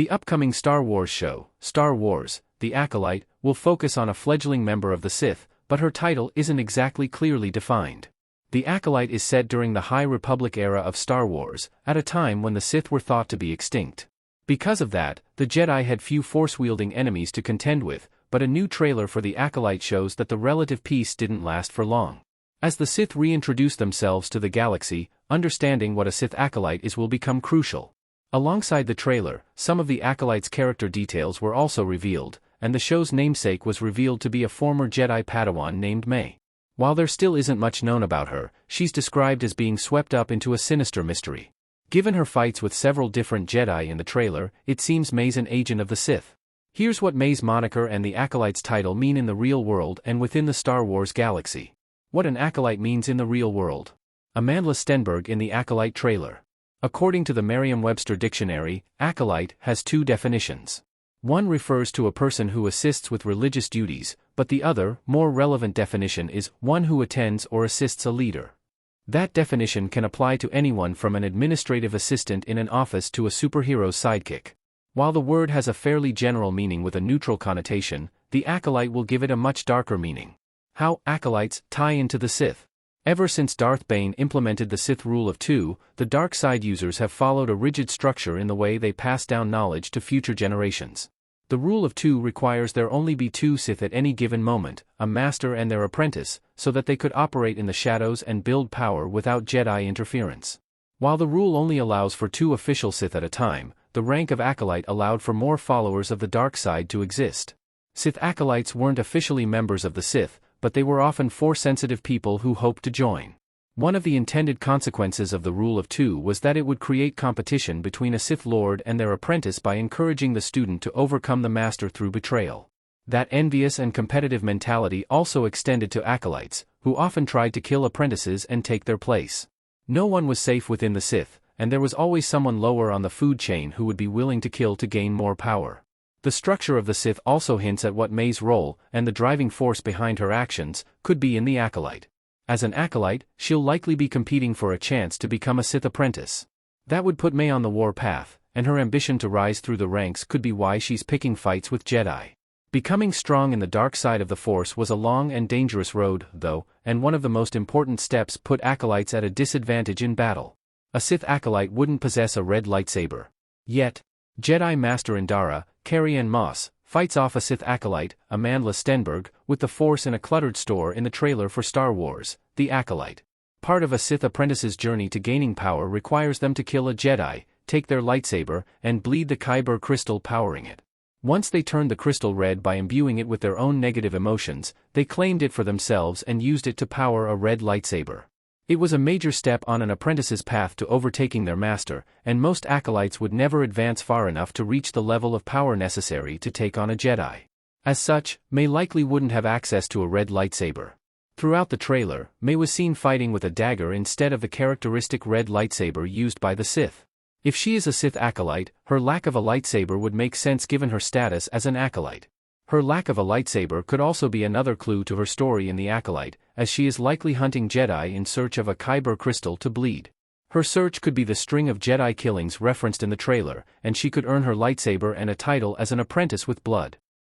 The upcoming Star Wars show, Star Wars, The Acolyte, will focus on a fledgling member of the Sith, but her title isn't exactly clearly defined. The Acolyte is set during the High Republic era of Star Wars, at a time when the Sith were thought to be extinct. Because of that, the Jedi had few Force-wielding enemies to contend with, but a new trailer for the Acolyte shows that the relative peace didn't last for long. As the Sith reintroduce themselves to the galaxy, understanding what a Sith Acolyte is will become crucial. Alongside the trailer, some of the Acolyte's character details were also revealed, and the show's namesake was revealed to be a former Jedi Padawan named May. While there still isn't much known about her, she's described as being swept up into a sinister mystery. Given her fights with several different Jedi in the trailer, it seems May's an agent of the Sith. Here's what May's moniker and the Acolyte's title mean in the real world and within the Star Wars galaxy. What an Acolyte means in the real world. Amandla Stenberg in the Acolyte trailer. According to the Merriam-Webster dictionary, Acolyte has two definitions. One refers to a person who assists with religious duties, but the other, more relevant definition is one who attends or assists a leader. That definition can apply to anyone from an administrative assistant in an office to a superhero's sidekick. While the word has a fairly general meaning with a neutral connotation, the Acolyte will give it a much darker meaning. How Acolytes tie into the Sith. Ever since Darth Bane implemented the Sith Rule of Two, the dark side users have followed a rigid structure in the way they pass down knowledge to future generations. The Rule of Two requires there only be two Sith at any given moment, a master and their apprentice, so that they could operate in the shadows and build power without Jedi interference. While the rule only allows for two official Sith at a time, the rank of Acolyte allowed for more followers of the dark side to exist. Sith Acolytes weren't officially members of the Sith, but they were often Force-sensitive people who hoped to join. One of the intended consequences of the Rule of Two was that it would create competition between a Sith Lord and their apprentice by encouraging the student to overcome the master through betrayal. That envious and competitive mentality also extended to Acolytes, who often tried to kill apprentices and take their place. No one was safe within the Sith, and there was always someone lower on the food chain who would be willing to kill to gain more power. The structure of the Sith also hints at what May's role, and the driving force behind her actions, could be in the Acolyte. As an Acolyte, she'll likely be competing for a chance to become a Sith apprentice. That would put May on the war path, and her ambition to rise through the ranks could be why she's picking fights with Jedi. Becoming strong in the dark side of the Force was a long and dangerous road, though, and one of the most important steps put Acolytes at a disadvantage in battle. A Sith Acolyte wouldn't possess a red lightsaber. Yet, Jedi Master Indara, Carrie-Anne Moss, fights off a Sith Acolyte, Amandla Stenberg, with the Force in a cluttered store in the trailer for Star Wars, The Acolyte. Part of a Sith apprentice's journey to gaining power requires them to kill a Jedi, take their lightsaber, and bleed the Kyber crystal powering it. Once they turned the crystal red by imbuing it with their own negative emotions, they claimed it for themselves and used it to power a red lightsaber. It was a major step on an apprentice's path to overtaking their master, and most Acolytes would never advance far enough to reach the level of power necessary to take on a Jedi. As such, May likely wouldn't have access to a red lightsaber. Throughout the trailer, May was seen fighting with a dagger instead of the characteristic red lightsaber used by the Sith. If she is a Sith Acolyte, her lack of a lightsaber would make sense given her status as an Acolyte. Her lack of a lightsaber could also be another clue to her story in The Acolyte, as she is likely hunting Jedi in search of a Kyber crystal to bleed. Her search could be the string of Jedi killings referenced in the trailer, and she could earn her lightsaber and a title as an apprentice with blood.